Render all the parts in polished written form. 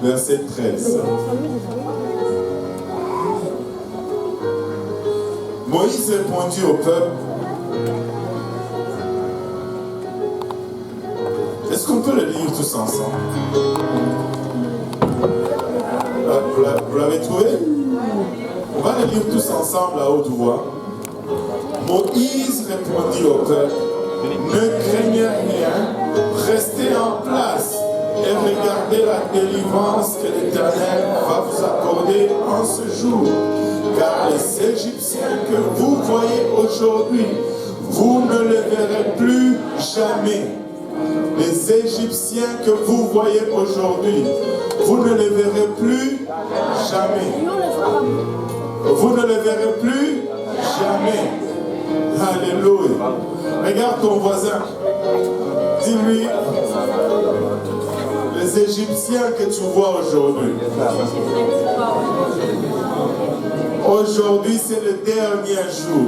verset 13. Moïse répondit au peuple. Est-ce qu'on peut le lire tous ensemble? Vous l'avez trouvé? On va le lire tous ensemble à haute voix. Moïse répondit au peuple, ne craignez rien, restez en place et regardez la délivrance que l'Éternel va vous accorder en ce jour. Car les Égyptiens que vous voyez aujourd'hui, vous ne les verrez plus jamais. Les Égyptiens que vous voyez aujourd'hui, vous ne les verrez plus jamais. Vous ne les verrez plus jamais. Alléluia. Regarde ton voisin. Dis-lui, les Égyptiens que tu vois aujourd'hui. Aujourd'hui, c'est le dernier jour.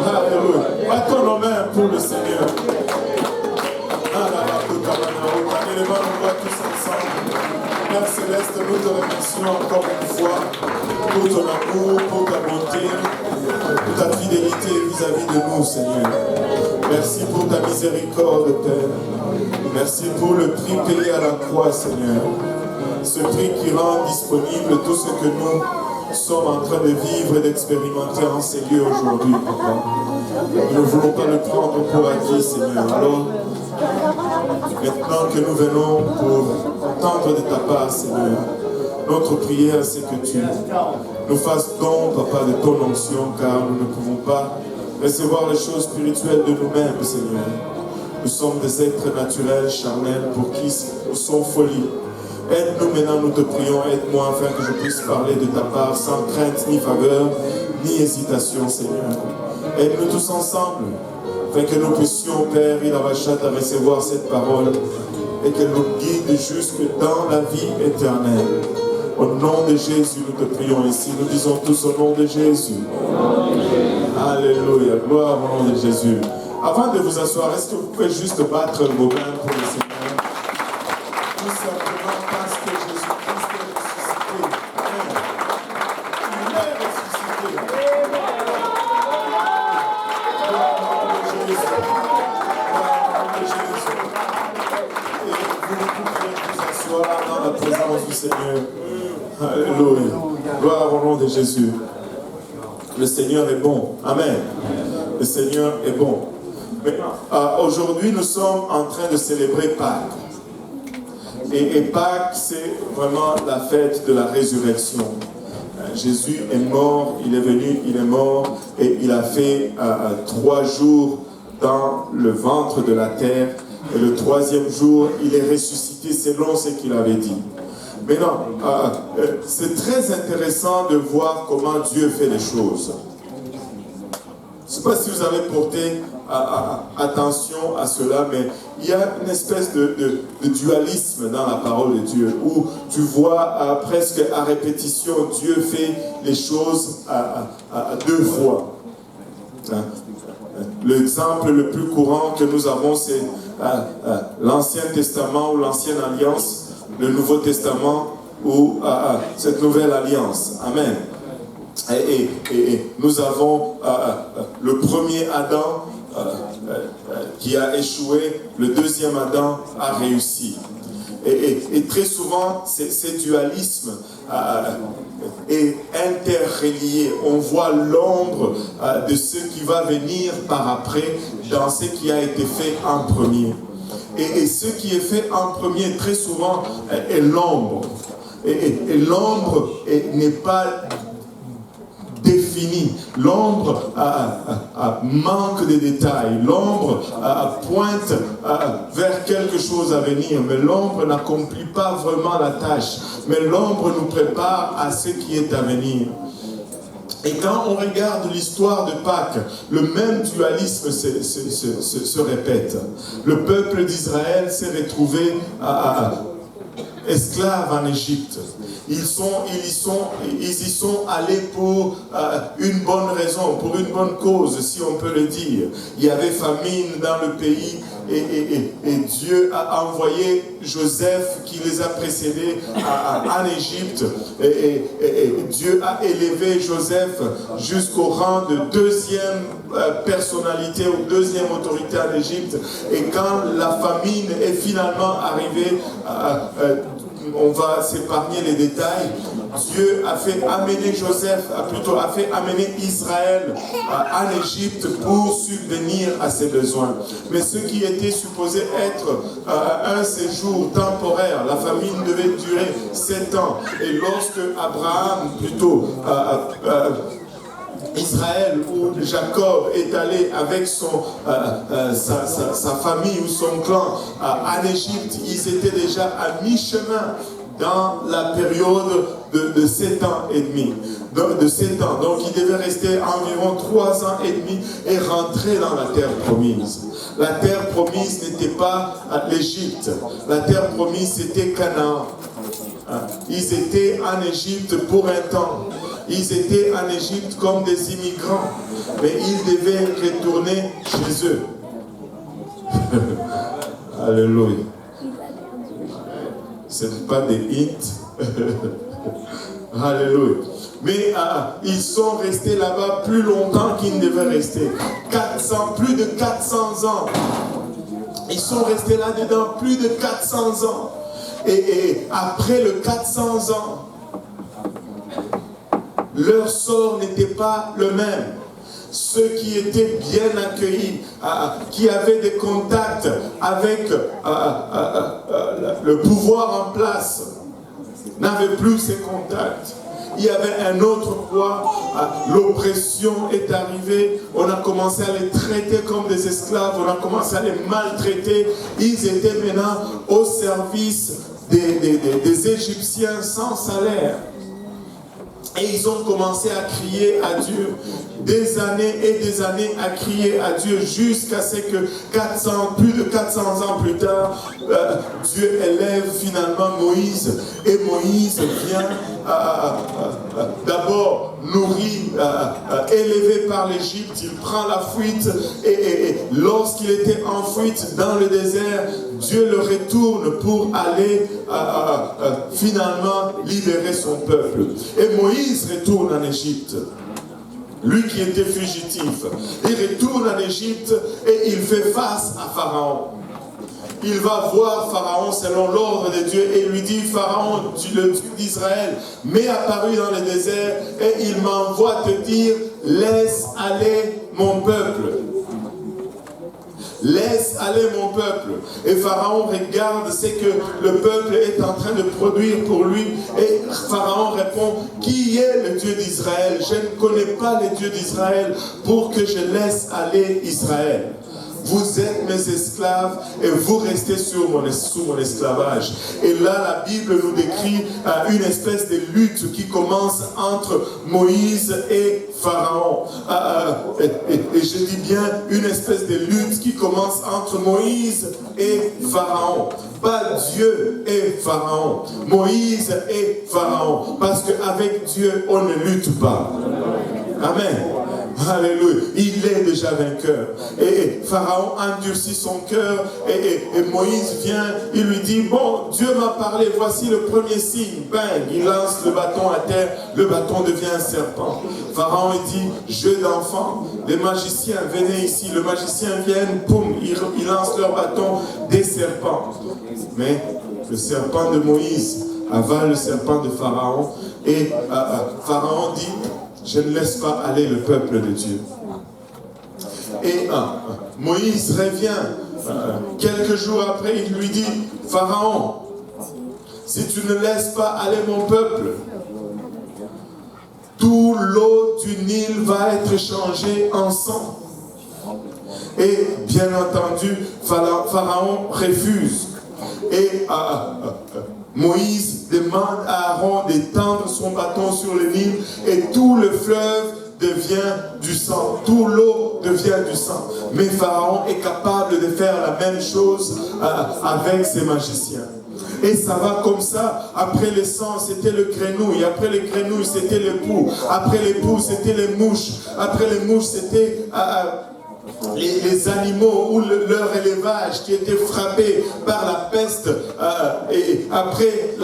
Alléluia. Battons nos mains pour le Seigneur. Élevons nos voix tous ensemble. Père Céleste, nous te remercions encore une fois pour ton amour, pour ta bonté, pour ta fidélité vis-à-vis de nous, Seigneur. Merci pour ta miséricorde, Père. Merci pour le prix payé à la croix, Seigneur. Ce prix qui rend disponible tout ce que nous sommes en train de vivre et d'expérimenter en ces lieux aujourd'hui, Papa. Nous ne voulons pas le prendre pour acquis, Seigneur. Alors, maintenant que nous venons pour entendre de ta part, Seigneur, notre prière, c'est que tu nous fasses don, Papa, de ton onction, car nous ne pouvons pas recevoir les choses spirituelles de nous-mêmes, Seigneur. Nous sommes des êtres naturels, charnels, pour qui nous sommes folie. Aide-nous maintenant, nous te prions, aide-moi afin que je puisse parler de ta part sans crainte, ni faveur, ni hésitation, Seigneur. Aide-nous tous ensemble, afin que nous puissions, Père, il avachat à recevoir cette parole et qu'elle nous guide jusque dans la vie éternelle. Au nom de Jésus, nous te prions ici. Nous disons tous au nom de Jésus. Alléluia. Gloire au nom de Jésus. Avant de vous asseoir, est-ce que vous pouvez juste battre vos mains pour le Seigneur? Tout simplement parce que Jésus-Christ est ressuscité. Il est ressuscité. Gloire au nom de Jésus. Gloire au nom de Jésus. Et vous pouvez vous asseoir dans la présence du Seigneur. Alléluia. Gloire au nom de Jésus. Le Seigneur est bon. Amen. Le Seigneur est bon. Aujourd'hui, nous sommes en train de célébrer Pâques. Et Pâques, c'est vraiment la fête de la résurrection. Jésus est mort, il est venu, il est mort, et il a fait 3 jours dans le ventre de la terre. Et le 3e jour, il est ressuscité selon ce qu'il avait dit. Maintenant, c'est très intéressant de voir comment Dieu fait les choses. Je ne sais pas si vous avez porté attention à cela, mais il y a une espèce de dualisme dans la parole de Dieu, où tu vois presque à répétition, Dieu fait les choses à 2 fois. L'exemple le plus courant que nous avons, c'est l'Ancien Testament ou l'Ancienne Alliance, le Nouveau Testament ou cette nouvelle alliance. Amen. Et nous avons le premier Adam qui a échoué, le 2e Adam a réussi. Et très souvent, ces dualismes est interrelié. On voit l'ombre de ce qui va venir par après dans ce qui a été fait en premier. Et ce qui est fait en premier, très souvent, est l'ombre. Et l'ombre n'est pas définie. L'ombre manque de détails. L'ombre pointe vers quelque chose à venir. Mais l'ombre n'accomplit pas vraiment la tâche. Mais l'ombre nous prépare à ce qui est à venir. Et quand on regarde l'histoire de Pâques, le même dualisme se répète. Le peuple d'Israël s'est retrouvé esclave en Égypte. Ils y sont allés pour une bonne raison, pour une bonne cause, si on peut le dire. Il y avait famine dans le pays et Dieu a envoyé Joseph qui les a précédés en Égypte. Et Dieu a élevé Joseph jusqu'au rang de deuxième personnalité ou deuxième autorité en Égypte. Et quand la famine est finalement arrivée, on va s'épargner les détails. Dieu a fait amener a fait amener Israël en Égypte pour subvenir à ses besoins. Mais ce qui était supposé être un séjour temporaire, la famine devait durer 7 ans. Et lorsque Abraham, Israël ou Jacob est allé avec sa famille ou son clan en Égypte, ils étaient déjà à mi-chemin dans la période de 7 ans et demi. De 7 ans. Donc ils devaient rester environ 3 ans et demi et rentrer dans la terre promise. La terre promise n'était pas l'Égypte. La terre promise c'était Canaan. Ils étaient en Égypte pour un temps. Ils étaient en Égypte comme des immigrants, mais ils devaient retourner chez eux. Alléluia. Ce n'est pas des hits. Alléluia. Mais ils sont restés là-bas plus longtemps qu'ils ne devaient rester. Plus de 400 ans. Ils sont restés là-dedans plus de 400 ans. Et après le 400 ans, leur sort n'était pas le même. Ceux qui étaient bien accueillis, qui avaient des contacts avec le pouvoir en place, n'avaient plus ces contacts. Il y avait un autre poids, l'oppression est arrivée, on a commencé à les traiter comme des esclaves, on a commencé à les maltraiter. Ils étaient maintenant au service des Égyptiens sans salaire. Et ils ont commencé à crier à Dieu, des années et des années à crier à Dieu, jusqu'à ce que plus de 400 ans plus tard, Dieu élève finalement Moïse. Et Moïse vient d'abord nourri, élevé par l'Égypte, il prend la fuite. Et lorsqu'il était en fuite dans le désert, Dieu le retourne pour aller finalement libérer son peuple. Et Moïse retourne en Égypte. Lui qui était fugitif, il retourne en Égypte et il fait face à Pharaon. Il va voir Pharaon selon l'ordre de Dieu et lui dit: Pharaon, le Dieu d'Israël m'est apparu dans le désert et il m'envoie te dire: laisse aller mon peuple. Laisse aller mon peuple. Et Pharaon regarde ce que le peuple est en train de produire pour lui. Et Pharaon répond: qui est le Dieu d'Israël? Je ne connais pas le Dieu d'Israël pour que je laisse aller Israël. Vous êtes mes esclaves et vous restez sous mon esclavage. Et là, la Bible nous décrit une espèce de lutte qui commence entre Moïse et Pharaon. Et je dis bien une espèce de lutte qui commence entre Moïse et Pharaon. Pas Dieu et Pharaon. Moïse et Pharaon. Parce qu'avec Dieu, on ne lutte pas. Amen. Alléluia. Il est déjà vainqueur. Et Pharaon endurcit son cœur. Et Moïse vient, il lui dit: bon, Dieu m'a parlé, voici le premier signe. Bang, il lance le bâton à terre, le bâton devient un serpent. Pharaon dit: jeu d'enfant, les magiciens, venez ici. Le magicien vient, poum, ils lancent leur bâton, des serpents. Mais le serpent de Moïse avale le serpent de Pharaon. Et Pharaon dit: je ne laisse pas aller le peuple de Dieu. Et Moïse revient. Quelques jours après, il lui dit: Pharaon, si tu ne laisses pas aller mon peuple, tout l'eau du Nil va être changée en sang. Et bien entendu, Pharaon refuse. Et Moïse demande à Aaron d'étendre son bâton sur le Nil et tout le fleuve devient du sang. Tout l'eau devient du sang. Mais Pharaon est capable de faire la même chose avec ses magiciens. Et ça va comme ça. Après le sang, c'était le grenouille. Après le grenouille, c'était le pou. Après les poux, c'était les mouches. Après les mouches, c'était les animaux ou leur élevage qui étaient frappés par la peste, et après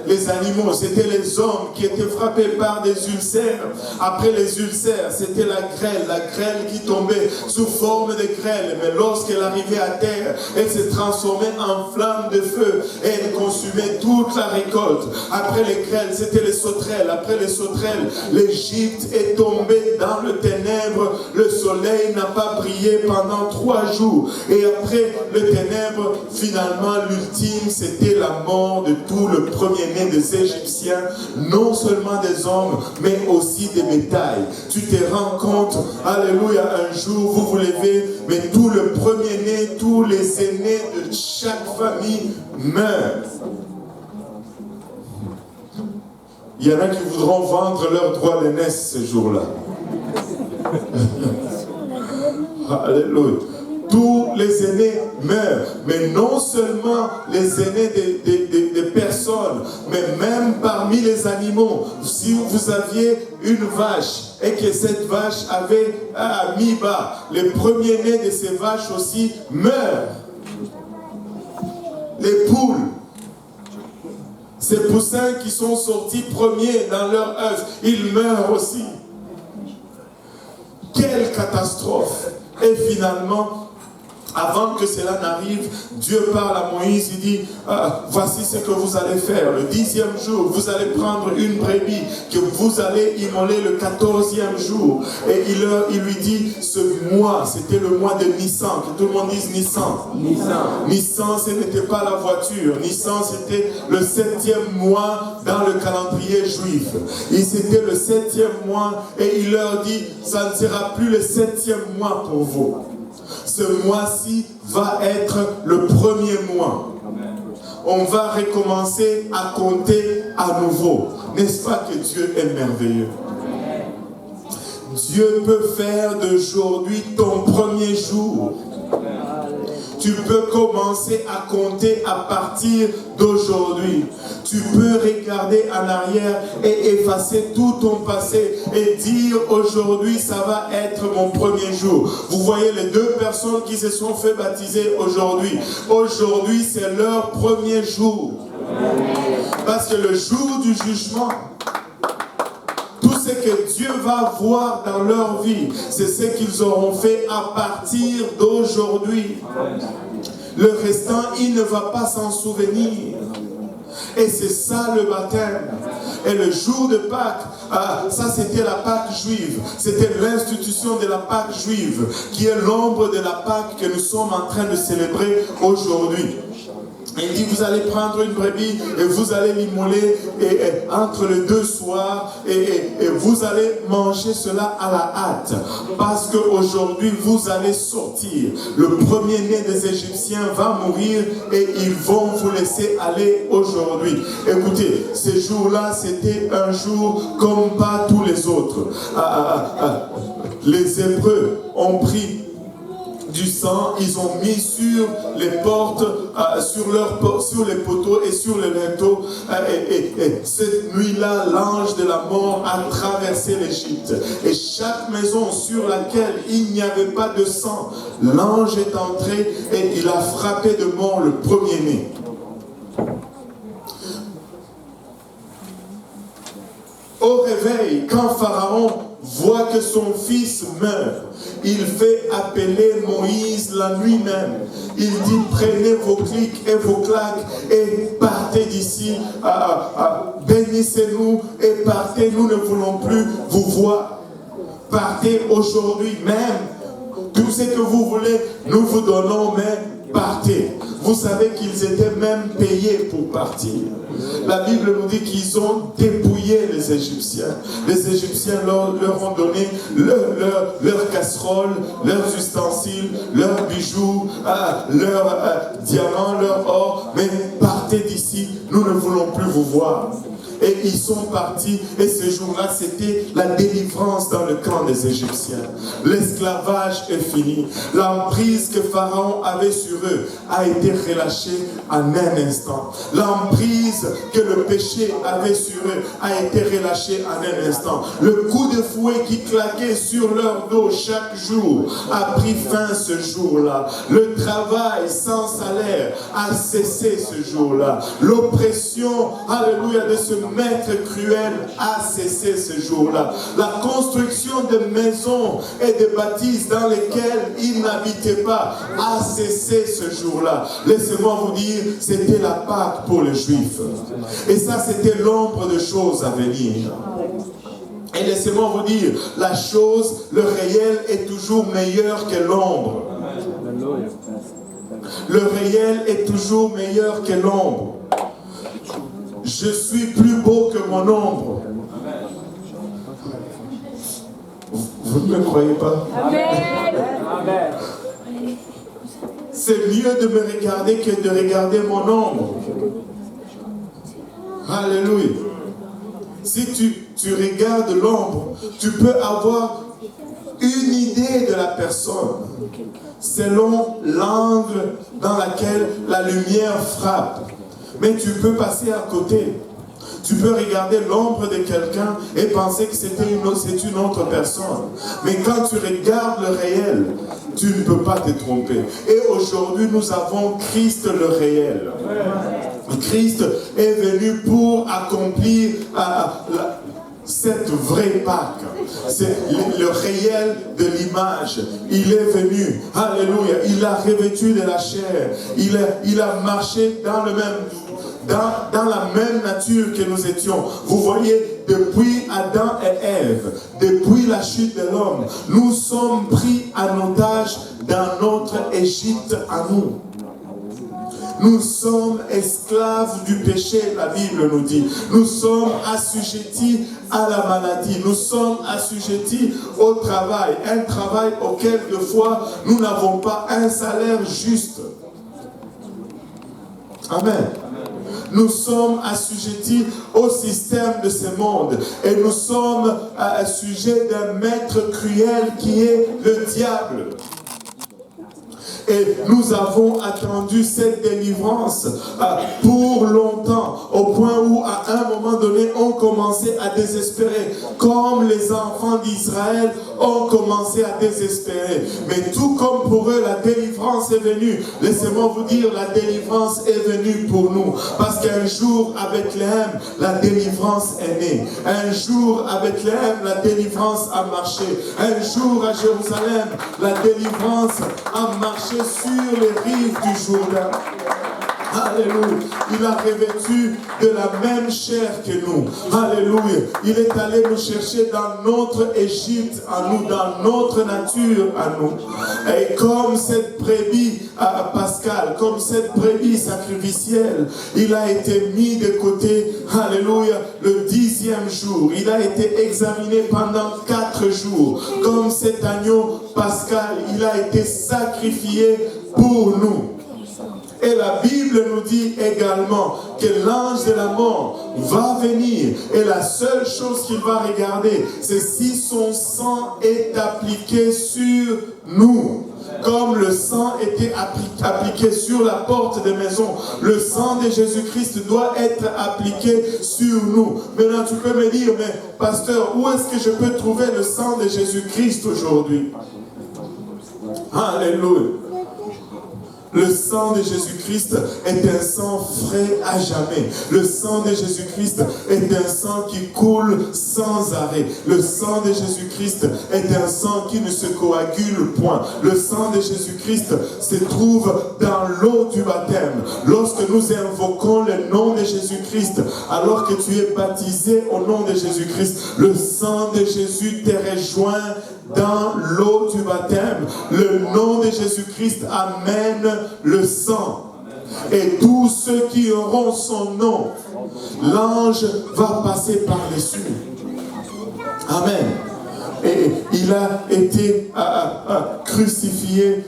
les animaux, c'était les hommes qui étaient frappés par des ulcères. Après les ulcères, c'était la grêle qui tombait sous forme de grêle, mais lorsqu'elle arrivait à terre, elle se transformait en flamme de feu et elle consumait toute la récolte. Après les grêles, c'était les sauterelles. Après les sauterelles, l'Égypte est tombée dans le ténèbre. Le soleil n'a pas brillé pendant 3 jours. Et après le ténèbre, finalement, l'ultime, c'était la mort de tout le premier-né des Égyptiens, non seulement des hommes, mais aussi des bétails. Tu te rends compte, alléluia, un jour, vous vous levez, mais tout le premier-né, tous les aînés de chaque famille meurent. Il y en a qui voudront vendre leurs droits d'aînesse ce jour-là. Alléluia. Tous les aînés meurent, mais non seulement les aînés des personnes, mais même parmi les animaux. Si vous aviez une vache et que cette vache avait mis bas, les premiers-nés de ces vaches aussi meurent. Les poules, ces poussins qui sont sortis premiers dans leur œuf, ils meurent aussi. Quelle catastrophe! Et finalement, avant que cela n'arrive, Dieu parle à Moïse, il dit, voici ce que vous allez faire. Le 10e jour, vous allez prendre une brebis que vous allez immoler le 14e jour. Et il lui dit, ce mois, c'était le mois de Nissan, que tout le monde dise Nissan. Nissan, ce n'était pas la voiture. Nissan, c'était le 7e mois dans le calendrier juif. Et c'était le 7e mois, et il leur dit, ça ne sera plus le 7e mois pour vous. Ce mois-ci va être le premier mois. On va recommencer à compter à nouveau. N'est-ce pas que Dieu est merveilleux? Dieu peut faire d'aujourd'hui ton premier jour. Tu peux commencer à compter à partir d'aujourd'hui. Tu peux regarder en arrière et effacer tout ton passé et dire aujourd'hui ça va être mon premier jour. Vous voyez les 2 personnes qui se sont fait baptiser aujourd'hui. Aujourd'hui c'est leur premier jour. Parce que le jour du jugement, tout ce que Dieu va voir dans leur vie, c'est ce qu'ils auront fait à partir d'aujourd'hui. Le restant, il ne va pas s'en souvenir. Et c'est ça le baptême. Et le jour de Pâques, ça c'était la Pâque juive. C'était l'institution de la Pâque juive, qui est l'ombre de la Pâque que nous sommes en train de célébrer aujourd'hui. Il dit, vous allez prendre une brebis et vous allez l'immoler entre les 2 soirs et vous allez manger cela à la hâte. Parce qu'aujourd'hui, vous allez sortir. Le premier-né des Égyptiens va mourir et ils vont vous laisser aller aujourd'hui. Écoutez, ce jour-là, c'était un jour comme pas tous les autres. Les Hébreux ont pris du sang, ils ont mis sur les portes, sur les poteaux et sur les linteaux. Et cette nuit-là, l'ange de la mort a traversé l'Égypte. Et chaque maison sur laquelle il n'y avait pas de sang, l'ange est entré et il a frappé de mort le premier-né. Au réveil, quand Pharaon voit que son fils meurt, il fait appeler Moïse la nuit même. Il dit, prenez vos clics et vos claques et partez d'ici. Bénissez-nous et partez, nous ne voulons plus vous voir. Partez aujourd'hui même. Tout ce que vous voulez, nous vous donnons, mais partez. Vous savez qu'ils étaient même payés pour partir. La Bible nous dit qu'ils ont dépouillé les Égyptiens. Les Égyptiens leur ont donné leurs casseroles, leurs ustensiles, leurs bijoux, leurs diamants, leur or. Mais partez d'ici, nous ne voulons plus vous voir. Et ils sont partis, et ce jour-là, c'était la délivrance dans le camp des Égyptiens. L'esclavage est fini. L'emprise que Pharaon avait sur eux a été relâchée en un instant. L'emprise l'emprise que le péché avait sur eux a été relâché en un instant. Le coup de fouet qui claquait sur leur dos chaque jour a pris fin ce jour-là. Le travail sans salaire a cessé ce jour-là. L'oppression, alléluia, de ce maître cruel a cessé ce jour-là. La construction de maisons et de bâtisses dans lesquelles ils n'habitaient pas a cessé ce jour-là. Laissez-moi vous dire, c'était la Pâque pour les Juifs. Et ça, c'était l'ombre de choses à venir. Et laissez-moi vous dire, la chose, le réel est toujours meilleur que l'ombre. Le réel est toujours meilleur que l'ombre. Je suis plus beau que mon ombre. Vous ne me croyez pas? Amen. C'est mieux de me regarder que de regarder mon ombre. Alléluia. Si tu regardes l'ombre, tu peux avoir une idée de la personne selon l'angle dans lequel la lumière frappe. Mais tu peux passer à côté. Tu peux regarder l'ombre de quelqu'un et penser que c'est une autre personne. Mais quand tu regardes le réel, tu ne peux pas te tromper. Et aujourd'hui, nous avons Christ le réel. Christ est venu pour accomplir cette vraie Pâque. C'est le réel de l'image. Il est venu. Alléluia. Il a revêtu de la chair. Il a marché dans le même... Dans la même nature que nous étions. Vous voyez, depuis Adam et Ève, depuis la chute de l'homme, nous sommes pris en otage dans notre Égypte à nous. Nous sommes esclaves du péché, la Bible nous dit. Nous sommes assujettis à la maladie. Nous sommes assujettis au travail. Un travail auquel, de fois, nous n'avons pas un salaire juste. Amen. Nous sommes assujettis au système de ce monde. Et nous sommes sujets d'un maître cruel qui est le diable. Et nous avons attendu cette délivrance pour longtemps, au point où à un moment donné, on commençait à désespérer, comme les enfants d'Israël ont commencé à désespérer. Mais tout comme pour eux, la délivrance est venue. Laissez-moi vous dire, la délivrance est venue pour nous. Parce qu'un jour, à Bethléem, la délivrance est née. Un jour, à Bethléem, la délivrance a marché. Un jour, à Jérusalem, la délivrance a marché sur les rives du Jourdain. Alléluia. Il a revêtu de la même chair que nous. Alléluia. Il est allé nous chercher dans notre Égypte à nous, dans notre nature à nous. Et comme cette brebis pascale, comme cette brebis sacrificielle, il a été mis de côté, alléluia, le 10e jour. Il a été examiné pendant 4 jours. Comme cet agneau pascal, il a été sacrifié pour nous. Et la Bible nous dit également que l'ange de la mort va venir. Et la seule chose qu'il va regarder, c'est si son sang est appliqué sur nous. Comme le sang était appliqué sur la porte des maisons, le sang de Jésus-Christ doit être appliqué sur nous. Maintenant, tu peux me dire, mais pasteur, où est-ce que je peux trouver le sang de Jésus-Christ aujourd'hui? Alléluia. Le sang de Jésus-Christ est un sang frais à jamais. Le sang de Jésus-Christ est un sang qui coule sans arrêt. Le sang de Jésus-Christ est un sang qui ne se coagule point. Le sang de Jésus-Christ se trouve dans l'eau du baptême. Lorsque nous invoquons le nom de Jésus-Christ, alors que tu es baptisé au nom de Jésus-Christ, le sang de Jésus te rejoint dans l'eau du baptême. Le nom de Jésus-Christ amène le sang. Et tous ceux qui auront son nom, l'ange va passer par-dessus. Amen. Et il a été crucifié.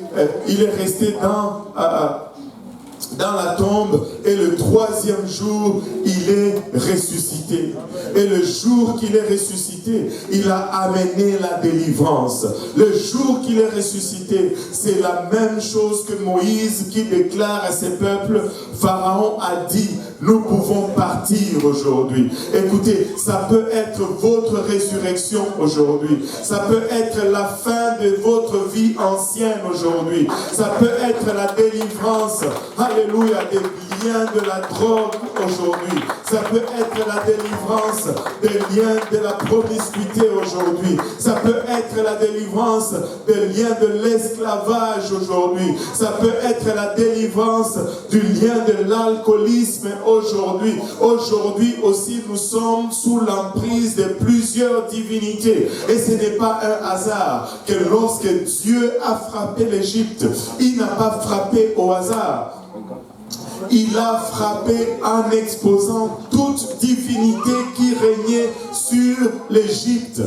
Il est resté dans la tombe Et le troisième jour, il est ressuscité. Et le jour qu'il est ressuscité, il a amené la délivrance. Le jour qu'il est ressuscité, c'est la même chose que Moïse qui déclare à ses peuples, Pharaon a dit, nous pouvons partir aujourd'hui. Écoutez, ça peut être votre résurrection aujourd'hui. Ça peut être la fin de votre vie ancienne aujourd'hui. Ça peut être la délivrance, alléluia, des liens de la drogue aujourd'hui. Ça peut être la délivrance des liens de la promiscuité aujourd'hui. Ça peut être la délivrance des liens de l'esclavage aujourd'hui. Ça peut être la délivrance du lien de l'alcoolisme aujourd'hui. Aujourd'hui aussi, nous sommes sous l'emprise de plusieurs divinités. Et ce n'est pas un hasard que lorsque Dieu a frappé l'Égypte, il n'a pas frappé au hasard. Il a frappé en exposant toute divinité qui régnait sur l'Égypte.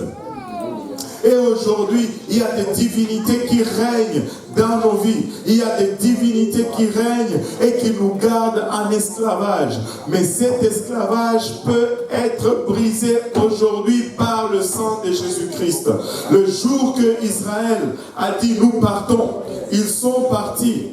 Et aujourd'hui, il y a des divinités qui règnent dans nos vies. Il y a des divinités qui règnent et qui nous gardent en esclavage. Mais cet esclavage peut être brisé aujourd'hui par le sang de Jésus-Christ. Le jour que Israël a dit nous partons, ils sont partis.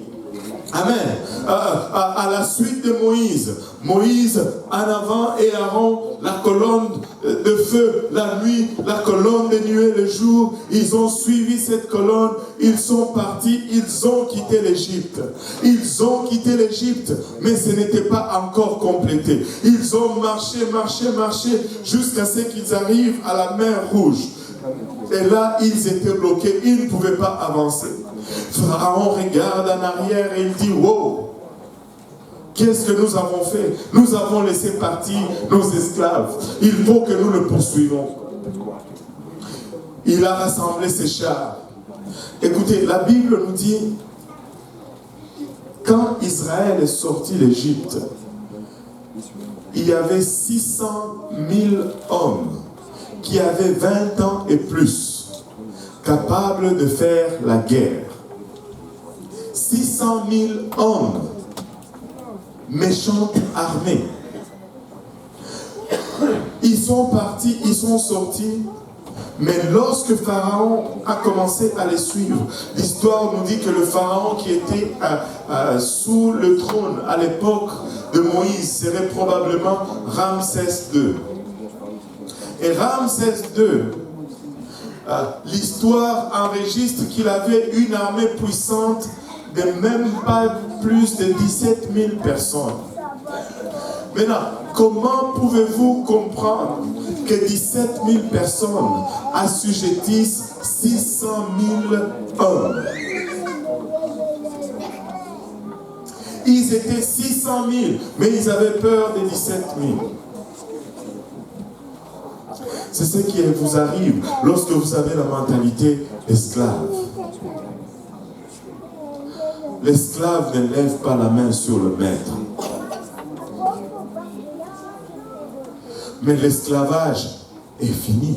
Amen. À la suite de Moïse, Moïse en avant et Aaron, la colonne de feu la nuit, la colonne de nuée le jour, ils ont suivi cette colonne, ils sont partis, ils ont quitté l'Égypte. Ils ont quitté l'Égypte, mais ce n'était pas encore complété. Ils ont marché jusqu'à ce qu'ils arrivent à la mer Rouge. Et là, ils étaient bloqués, ils ne pouvaient pas avancer. Pharaon regarde en arrière et il dit, wow, qu'est-ce que nous avons fait? Nous avons laissé partir nos esclaves. Il faut que nous le poursuivons. Il a rassemblé ses chars. Écoutez, la Bible nous dit, quand Israël est sorti d'Égypte, il y avait 600 000 hommes qui avaient 20 ans et plus, capables de faire la guerre. 600 000 hommes, méchantes armées. Ils sont partis, ils sont sortis, mais lorsque Pharaon a commencé à les suivre, l'histoire nous dit que le Pharaon qui était sous le trône à l'époque de Moïse serait probablement Ramsès II. Et Ramsès II, l'histoire enregistre qu'il avait une armée puissante de même pas plus de 17 000 personnes. Maintenant, comment pouvez-vous comprendre que 17 000 personnes assujettissent 600 000 hommes? Ils étaient 600 000, mais ils avaient peur des 17 000. C'est ce qui vous arrive lorsque vous avez la mentalité esclave. L'esclave ne lève pas la main sur le maître. Mais l'esclavage est fini.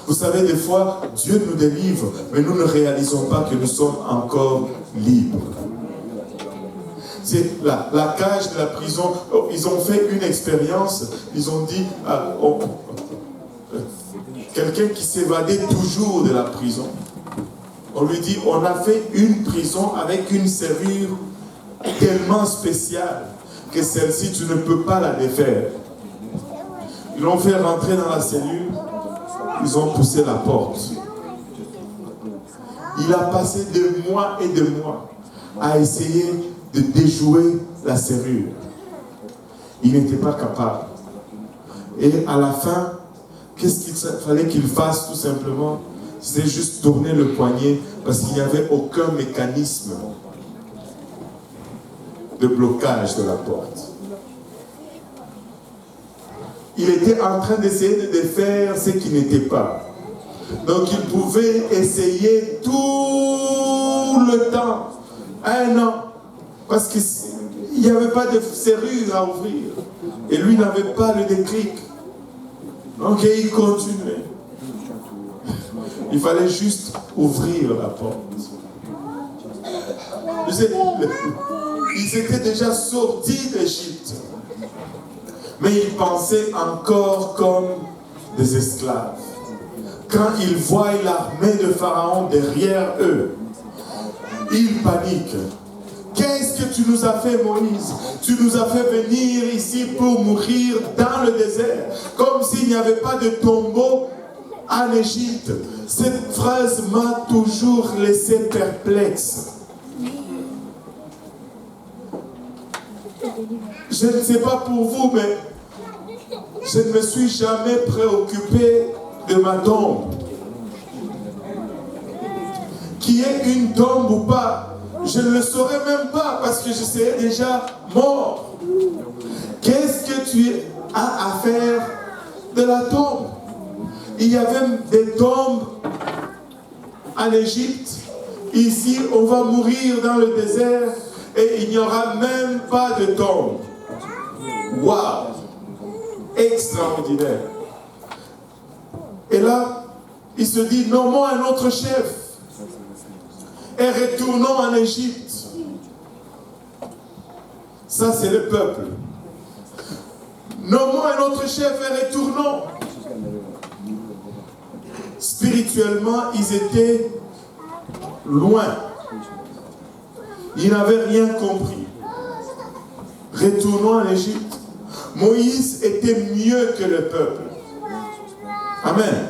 Vous savez, des fois, Dieu nous délivre, mais nous ne réalisons pas que nous sommes encore libres. C'est la cage de la prison. Ils ont fait une expérience. Ils ont dit, quelqu'un qui s'évadait toujours de la prison. On lui dit, on a fait une prison avec une serrure tellement spéciale que celle-ci, tu ne peux pas la défaire. Ils l'ont fait rentrer dans la cellule. Ils ont poussé la porte. Il a passé des mois et des mois à essayer de déjouer la serrure. Il n'était pas capable. Et à la fin, qu'est-ce qu'il fallait qu'il fasse tout simplement? C'est juste tourner le poignet parce qu'il n'y avait aucun mécanisme de blocage de la porte. Il était en train d'essayer de défaire ce qui n'était pas. Donc il pouvait essayer tout le temps, 1 an, parce qu'il n'y avait pas de serrure à ouvrir. Et lui n'avait pas le déclic. Donc il continuait. Il fallait juste ouvrir la porte. Ils étaient déjà sortis d'Égypte. Mais ils pensaient encore comme des esclaves. Quand ils voient l'armée de Pharaon derrière eux, ils paniquent. Qu'est-ce que tu nous as fait, Moïse? Tu nous as fait venir ici pour mourir dans le désert, comme s'il n'y avait pas de tombeau en Égypte. Cette phrase m'a toujours laissé perplexe. Je ne sais pas pour vous, mais je ne me suis jamais préoccupé de ma tombe. Qu'il y ait une tombe ou pas, je ne le saurais même pas parce que je serais déjà mort. Qu'est-ce que tu as à faire de la tombe? Il y avait des tombes en Égypte. Ici, on va mourir dans le désert et il n'y aura même pas de tombe. Waouh! Extraordinaire. Et là, il se dit, nommons un autre chef et retournons en Égypte. Ça, c'est le peuple. Nommons un autre chef et retournons. Spirituellement, ils étaient loin. Ils n'avaient rien compris. Retournons en Égypte. Moïse était mieux que le peuple. Amen.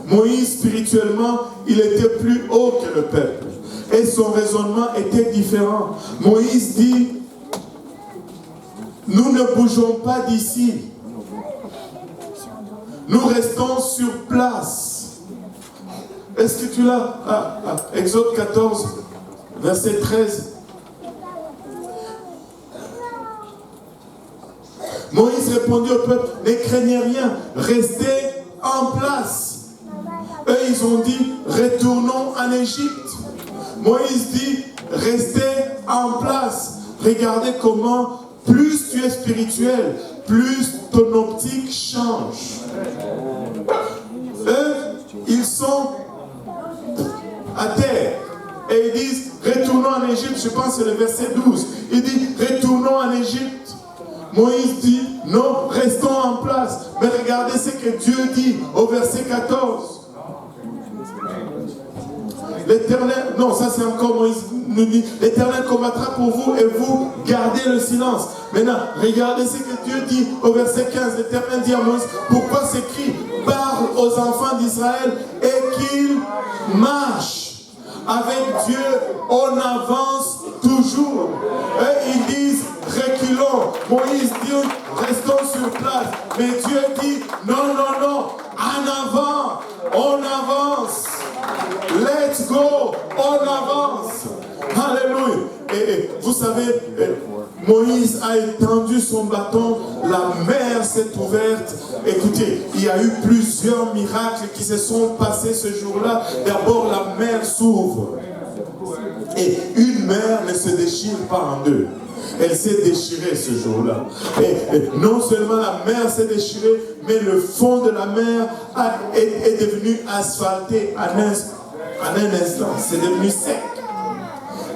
Moïse, spirituellement, il était plus haut que le peuple. Et son raisonnement était différent. Moïse dit, nous ne bougeons pas d'ici. Nous restons sur place. Est-ce que tu l'as? Exode 14, verset 13. Moïse répondit au peuple, ne craignez rien, restez en place. Eux, ils ont dit, retournons en Égypte. Moïse dit, restez en place. Regardez comment, plus tu es spirituel, plus ton optique change. Eux, ils sont à terre. Et ils disent, retournons en Égypte. Je pense que c'est le verset 12. Il dit, retournons en Égypte. Moïse dit, non, restons en place. Mais regardez ce que Dieu dit au verset 14. L'Éternel, non, ça c'est encore Moïse nous dit, l'Éternel combattra pour vous et vous gardez le silence. Maintenant, regardez ce que Dieu dit au verset 15. L'Éternel dit à Moïse, pourquoi s'écrit, parle aux enfants d'Israël et qu'ils marchent. Avec Dieu, on avance toujours. Et ils disent, reculons. Moïse dit, restons sur place. Mais Dieu dit, non, non, non, en avant, on avance. Let's go, on avance. Alléluia. Et vous savez, Moïse a étendu son bâton, la mer s'est ouverte. Écoutez, il y a eu plusieurs miracles qui se sont passés ce jour-là. D'abord, la mer s'ouvre. Et une mer ne se déchire pas en deux. Elle s'est déchirée ce jour-là. Et non seulement la mer s'est déchirée, mais le fond de la mer est devenu asphalté en un instant. C'est devenu sec.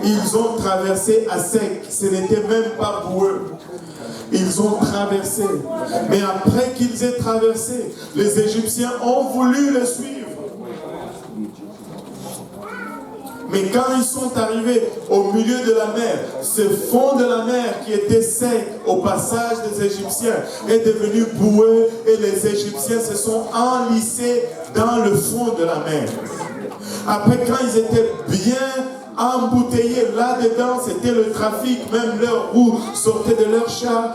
Ils ont traversé à sec. Ce n'était même pas boueux. Ils ont traversé. Mais après qu'ils aient traversé, les Égyptiens ont voulu les suivre. Mais quand ils sont arrivés au milieu de la mer, ce fond de la mer qui était sec au passage des Égyptiens est devenu boueux et les Égyptiens se sont enlissés dans le fond de la mer. Après, quand ils étaient bien embouteillés là-dedans, c'était le trafic, même leurs roues sortaient de leurs chars.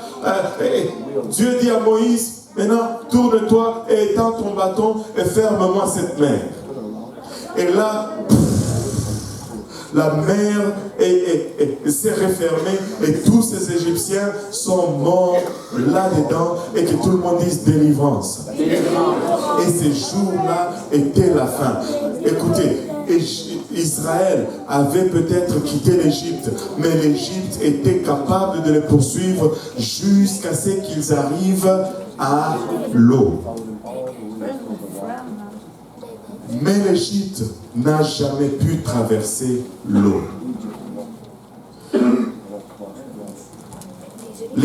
Dieu dit à Moïse, maintenant tourne-toi et étends ton bâton et ferme-moi cette mer. Et là, la mer s'est refermée et tous ces Égyptiens sont morts là-dedans et que tout le monde dise délivrance. Et ces jours-là était la fin. Écoutez, Israël avait peut-être quitté l'Égypte, mais l'Égypte était capable de les poursuivre jusqu'à ce qu'ils arrivent à l'eau. Mais l'Égypte n'a jamais pu traverser l'eau.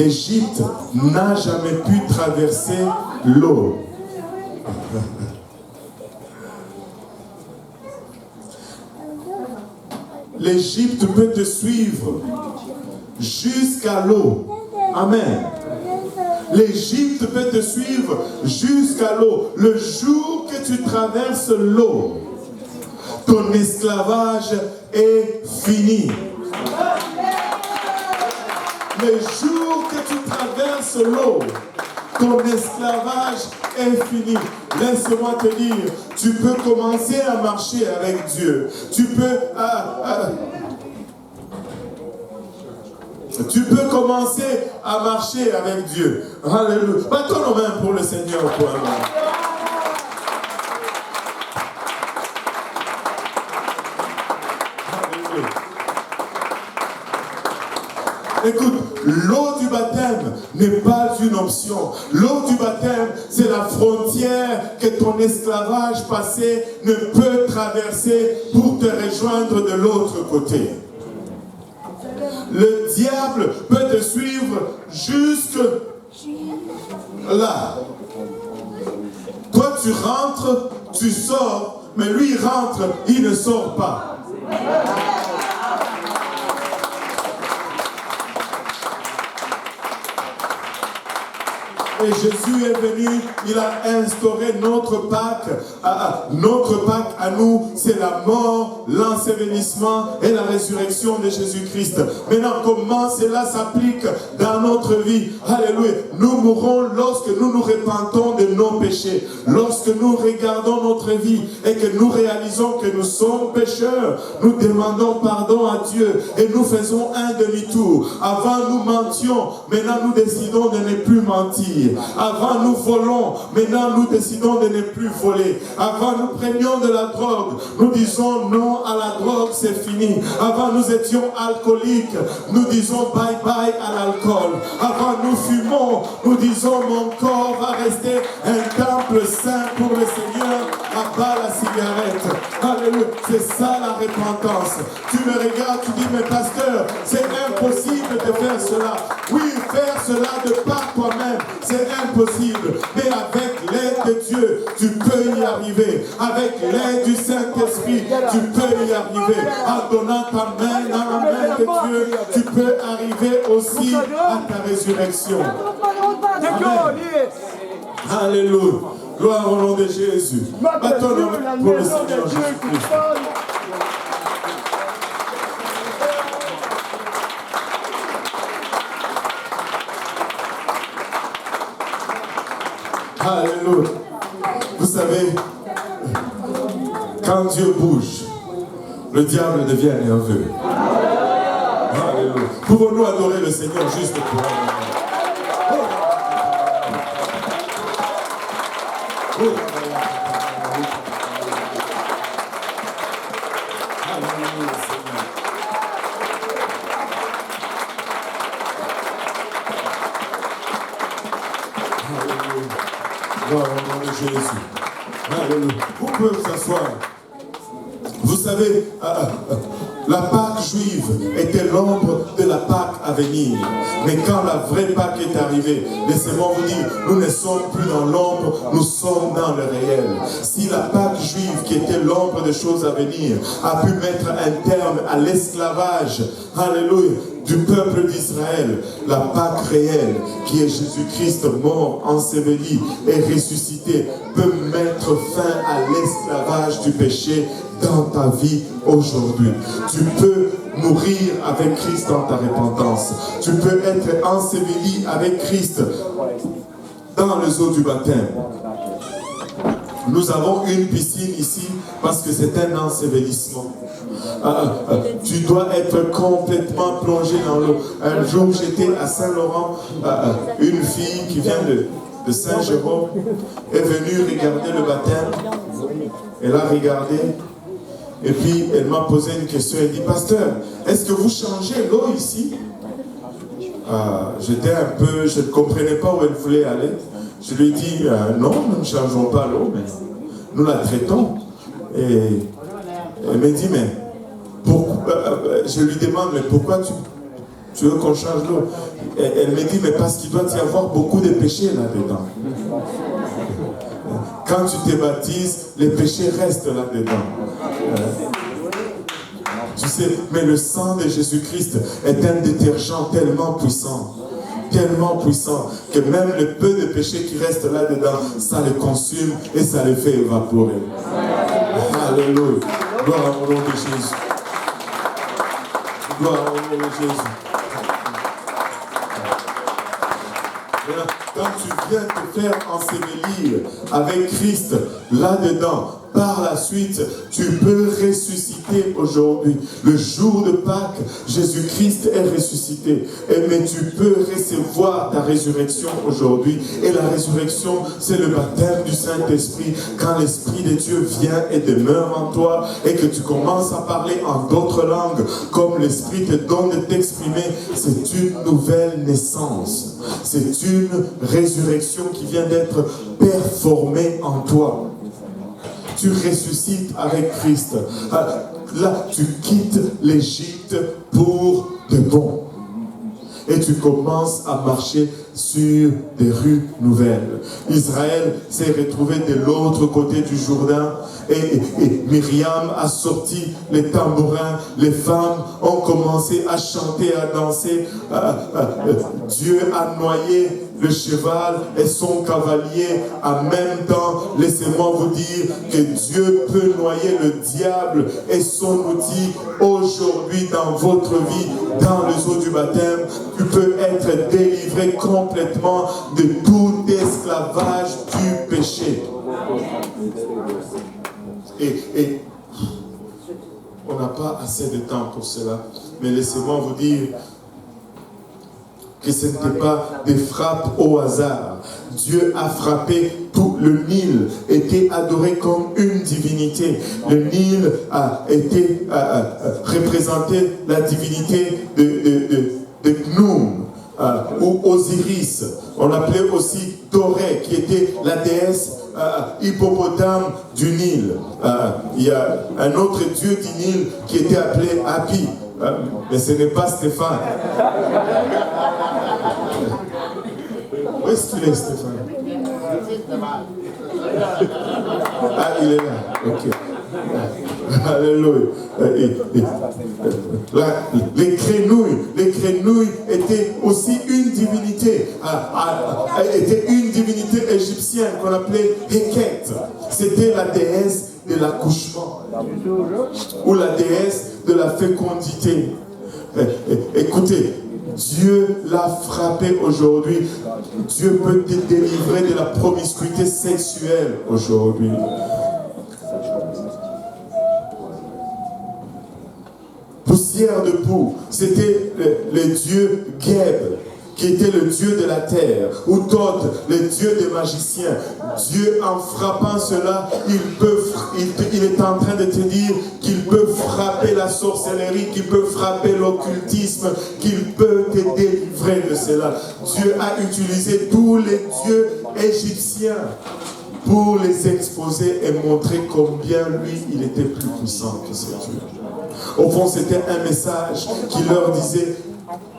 l'Égypte n'a jamais pu traverser l'eau. L'Égypte peut te suivre jusqu'à l'eau. Amen. L'Égypte peut te suivre jusqu'à l'eau. Le jour que tu traverses l'eau, ton esclavage est fini. Le jour que tu traverses l'eau, ton esclavage est fini. Laisse-moi te dire, tu peux commencer à marcher avec Dieu. Tu peux commencer à marcher avec Dieu. Alléluia. Battons nos mains pour le Seigneur. Pour un moment. Écoute, l'eau du baptême n'est pas une option. L'eau du baptême, c'est la frontière que ton esclavage passé ne peut traverser pour te rejoindre de l'autre côté. Le diable peut te suivre jusque là. Toi, tu rentres, tu sors, mais lui, il rentre, il ne sort pas. Et Jésus est venu, il a instauré notre Pâque. Notre Pâque à nous, c'est la mort, l'ensevelissement et la résurrection de Jésus-Christ. Maintenant, comment cela s'applique dans notre vie? Alléluia. Nous mourrons lorsque nous nous repentons de nos péchés. Lorsque nous regardons notre vie et que nous réalisons que nous sommes pécheurs, nous demandons pardon à Dieu et nous faisons un demi-tour. Avant, nous mentions. Maintenant, nous décidons de ne plus mentir. Avant nous volons, maintenant nous décidons de ne plus voler. Avant nous prenions de la drogue, nous disons non à la drogue, c'est fini. Avant nous étions alcooliques, nous disons bye bye à l'alcool. Avant nous fumons, nous disons mon corps va rester un temple saint pour le Seigneur, à bas la cigarette. Alléluia, c'est ça la repentance. Tu me regardes, tu dis mais pasteur, c'est impossible de faire cela. Oui, faire cela de par toi-même, c'est impossible, mais avec l'aide de Dieu, tu peux y arriver. Avec l'aide du Saint-Esprit, tu peux y arriver. En donnant ta main dans la main de Dieu, tu peux arriver aussi à ta résurrection. Amen. Alléluia. Gloire au nom de Jésus. Battons pour le Seigneur Jésus-Christ. Alléluia. Vous savez, quand Dieu bouge, le diable devient nerveux. Alléluia. Pouvons-nous adorer le Seigneur juste pour un moment? Gloire au nom de Jésus. Alléluia. Vous pouvez vous asseoir. Vous savez, la Pâque juive était l'ombre de la Pâque à venir. Mais quand la vraie Pâque est arrivée, laissez-moi vous dire, nous ne sommes plus dans l'ombre, nous sommes dans le réel. Si la Pâque juive, qui était l'ombre des choses à venir, a pu mettre un terme à l'esclavage, alléluia, du peuple d'Israël, la Pâque réelle, qui est Jésus-Christ mort, enseveli et ressuscité, peut mettre fin à l'esclavage du péché dans ta vie aujourd'hui. Tu peux mourir avec Christ dans ta repentance. Tu peux être enseveli avec Christ dans les eaux du baptême. Nous avons une piscine ici parce que c'est un ensevelissement. Tu dois être complètement plongé dans l'eau. Un jour, j'étais à Saint-Laurent, une fille qui vient de Saint-Jérôme est venue regarder le baptême. Elle a regardé et puis elle m'a posé une question. Elle dit, pasteur, est-ce que vous changez l'eau ici? J'étais un peu, je ne comprenais pas où elle voulait aller. Je lui ai dit, non, nous ne changeons pas l'eau, mais nous la traitons. Et elle me dit, mais pourquoi, je lui demande, mais pourquoi tu veux qu'on change l'eau? Elle me dit, mais parce qu'il doit y avoir beaucoup de péchés là-dedans. Quand tu te baptises, les péchés restent là-dedans. Tu sais, mais le sang de Jésus-Christ est un détergent tellement puissant que même le peu de péché qui reste là-dedans, ça le consume et ça le fait évaporer. Alléluia. Gloire au nom de Jésus. Gloire au nom de Jésus. Quand tu viens te faire ensevelir avec Christ là-dedans, par la suite, tu peux ressusciter aujourd'hui. Le jour de Pâques, Jésus-Christ est ressuscité. Mais tu peux recevoir ta résurrection aujourd'hui. Et la résurrection, c'est le baptême du Saint-Esprit. Quand l'Esprit de Dieu vient et demeure en toi et que tu commences à parler en d'autres langues, comme l'Esprit te donne de t'exprimer, c'est une nouvelle naissance. C'est une résurrection qui vient d'être performée en toi. Tu ressuscites avec Christ. Là, tu quittes l'Égypte pour de bon. Et tu commences à marcher sur des rues nouvelles. Israël s'est retrouvé de l'autre côté du Jourdain et Myriam a sorti les tambourins. Les femmes ont commencé à chanter, à danser. Dieu a noyé le cheval et son cavalier en même temps. Laissez-moi vous dire que Dieu peut noyer le diable et son outil aujourd'hui dans votre vie, dans les eaux du baptême. Tu peux être délivré complètement de tout esclavage du péché. Et on n'a pas assez de temps pour cela, mais laissez-moi vous dire que ce n'était pas des frappes au hasard. Dieu a frappé tout le Nil, était adoré comme une divinité. Le Nil a été représenté la divinité de Khnum ou Osiris. On l'appelait aussi Doré, qui était la déesse hippopotame du Nil. Il y a un autre dieu du Nil qui était appelé Hapi. Mais ce n'est pas Stéphane. Où est-ce qu'il est, Stéphane? Ah, il est là. Ok. Alléluia. Les grenouilles étaient aussi une divinité. Était une divinité égyptienne qu'on appelait Heket. C'était la déesse de l'accouchement ou la déesse de la fécondité. Écoutez, Dieu l'a frappé aujourd'hui. Dieu peut te délivrer de la promiscuité sexuelle aujourd'hui. Poussière de poux, c'était le dieu Geb, qui était le dieu de la terre, ou Thoth, le dieu des magiciens. Dieu, en frappant cela, il est en train de te dire qu'il peut frapper la sorcellerie, qu'il peut frapper l'occultisme, qu'il peut te délivrer de cela. Dieu a utilisé tous les dieux égyptiens pour les exposer et montrer combien lui, il était plus puissant que ces dieux. Au fond, c'était un message qui leur disait: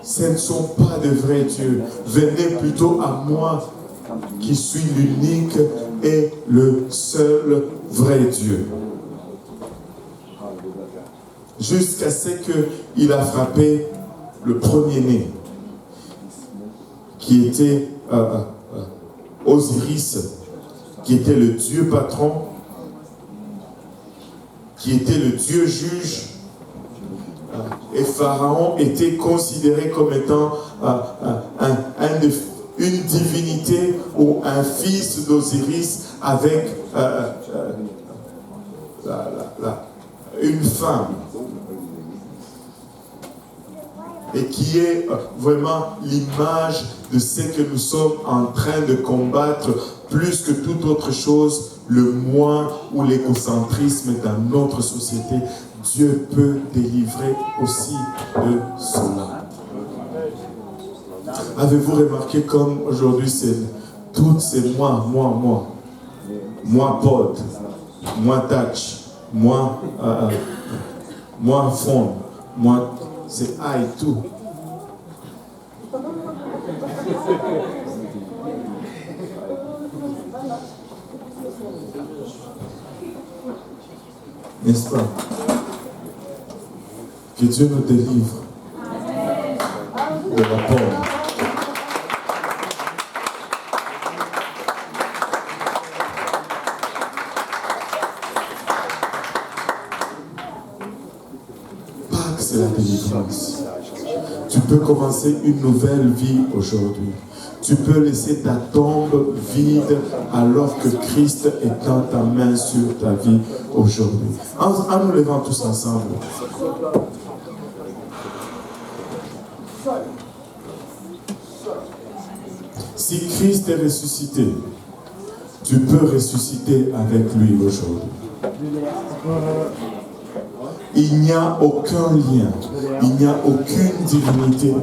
ce ne sont pas de vrais dieux. Venez plutôt à moi, qui suis l'unique et le seul vrai Dieu. Jusqu'à ce qu'il a frappé le premier-né, qui était Osiris, qui était le Dieu patron, qui était le Dieu juge. Et Pharaon était considéré comme étant une divinité ou un fils d'Osiris avec une femme. Et qui est vraiment l'image de ce que nous sommes en train de combattre plus que toute autre chose, le moi ou l'égocentrisme dans notre société. Dieu peut délivrer aussi de cela. Avez-vous remarqué comme aujourd'hui c'est tout c'est moi, pod, moi touch, moi fond, moi c'est I tout. N'est-ce pas? Que Dieu nous délivre de la peur. C'est la délivrance. Tu peux commencer une nouvelle vie aujourd'hui. Tu peux laisser ta tombe vide alors que Christ étend ta main sur ta vie aujourd'hui. En nous levant tous ensemble. Si Christ est ressuscité, tu peux ressusciter avec lui aujourd'hui. Il n'y a aucun lien, il n'y a aucune divinité,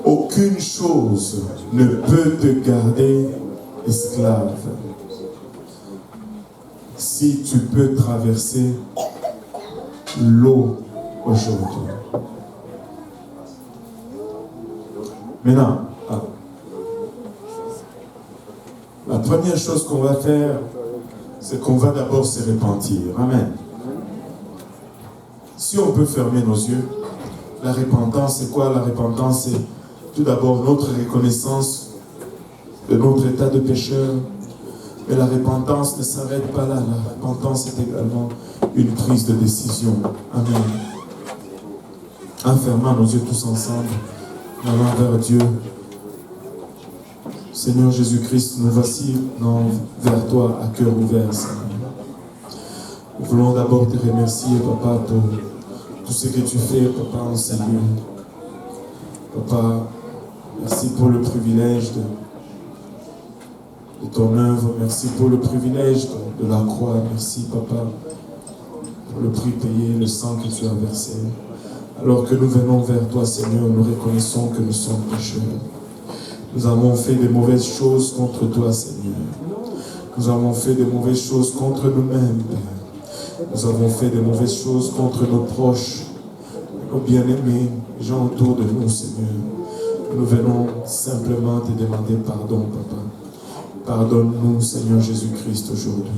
aucune chose ne peut te garder esclave. Si tu peux traverser l'eau aujourd'hui. Maintenant, la première chose qu'on va faire, c'est qu'on va d'abord se repentir. Amen. Si on peut fermer nos yeux, la repentance, c'est quoi? La repentance, c'est tout d'abord notre reconnaissance de notre état de pécheur. Mais la repentance ne s'arrête pas là. La repentance est également une prise de décision. Amen. En fermant nos yeux tous ensemble, allant vers Dieu. Seigneur Jésus-Christ, nous voici vers toi à cœur ouvert, Seigneur. Nous voulons d'abord te remercier, Papa, pour tout ce que tu fais, Papa, en Seigneur. Papa, merci pour le privilège de ton œuvre. Merci pour le privilège de la croix. Merci, Papa, pour le prix payé, le sang que tu as versé. Alors que nous venons vers toi, Seigneur, nous reconnaissons que nous sommes pécheurs. Nous avons fait de mauvaises choses contre toi, Seigneur. Nous avons fait de mauvaises choses contre nous-mêmes, Père. Nous avons fait de mauvaises choses contre nos proches, nos bien-aimés, les gens autour de nous, Seigneur. Nous venons simplement te demander pardon, Papa. Pardonne-nous, Seigneur Jésus-Christ, aujourd'hui.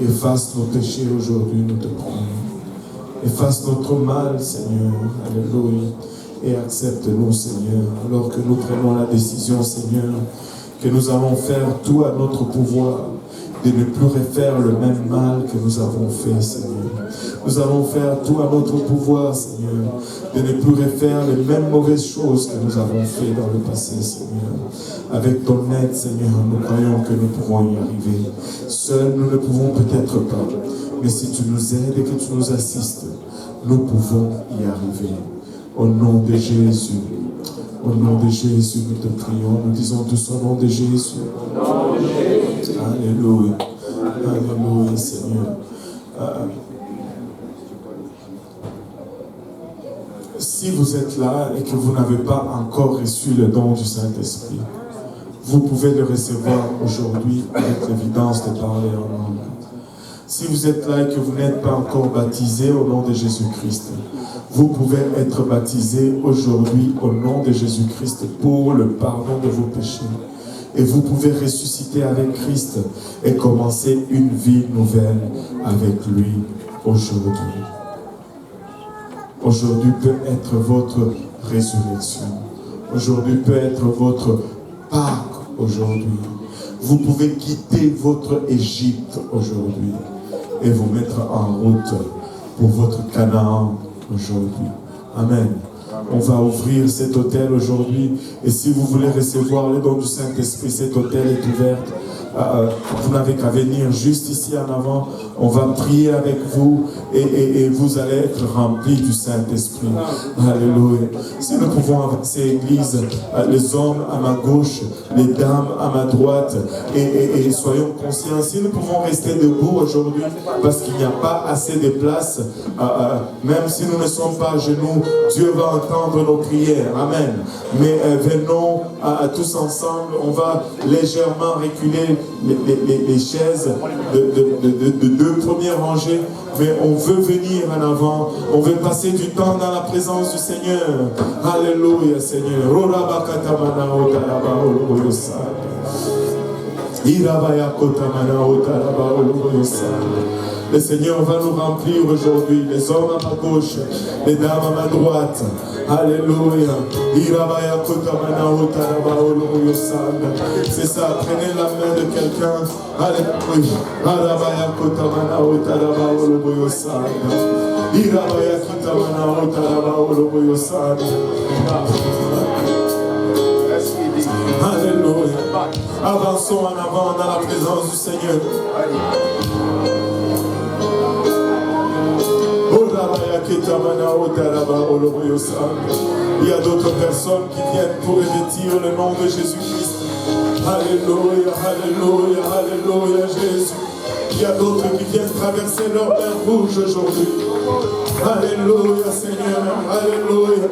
Efface nos péchés aujourd'hui, nous te prions. Efface notre mal, Seigneur. Alléluia. Et accepte-nous, Seigneur, alors que nous prenons la décision, Seigneur, que nous allons faire tout à notre pouvoir, de ne plus refaire le même mal que nous avons fait, Seigneur. Nous allons faire tout à notre pouvoir, Seigneur, de ne plus refaire les mêmes mauvaises choses que nous avons fait dans le passé, Seigneur. Avec ton aide, Seigneur, nous croyons que nous pourrons y arriver. Seuls, nous ne pouvons peut-être pas, mais si tu nous aides et que tu nous assistes, nous pouvons y arriver. Au nom de Jésus, nous te prions. Nous disons tous au nom de Jésus. Alléluia. Alléluia, Seigneur. Si vous êtes là et que vous n'avez pas encore reçu le don du Saint-Esprit, vous pouvez le recevoir aujourd'hui avec l'évidence de parler en langue. Si vous êtes là et que vous n'êtes pas encore baptisé au nom de Jésus-Christ, vous pouvez être baptisé aujourd'hui au nom de Jésus-Christ pour le pardon de vos péchés. Et vous pouvez ressusciter avec Christ et commencer une vie nouvelle avec lui aujourd'hui. Aujourd'hui peut être votre résurrection. Aujourd'hui peut être votre Pâques aujourd'hui. Vous pouvez quitter votre Égypte aujourd'hui et vous mettre en route pour votre Canaan aujourd'hui. Amen. On va ouvrir cet hôtel aujourd'hui. Et si vous voulez recevoir le don du Saint-Esprit, cet hôtel est ouvert. Vous n'avez qu'à venir juste ici en avant. On va prier avec vous et vous allez être remplis du Saint-Esprit. Alléluia. Si nous pouvons avancer, Église, les hommes à ma gauche, les dames à ma droite, et soyons conscients, si nous pouvons rester debout aujourd'hui, parce qu'il n'y a pas assez de place, même si nous ne sommes pas à genoux, Dieu va entendre nos prières. Amen. Mais venons tous ensemble, on va légèrement reculer les chaises de deux premières rangées, mais on veut venir en avant, on veut passer du temps dans la présence du Seigneur. Alléluia, Seigneur. Le Seigneur va nous remplir aujourd'hui, les hommes à ma gauche, les dames à ma droite. Alléluia. C'est ça, prenez la main de quelqu'un. Alléluia. Alléluia. Avançons en avant dans la présence du Seigneur. Il y a d'autres personnes qui viennent pour revêtir le nom de Jésus-Christ. Alléluia, alléluia, alléluia, Jésus. Il y a d'autres qui viennent traverser leur mer rouge aujourd'hui. Alléluia, Seigneur, alléluia.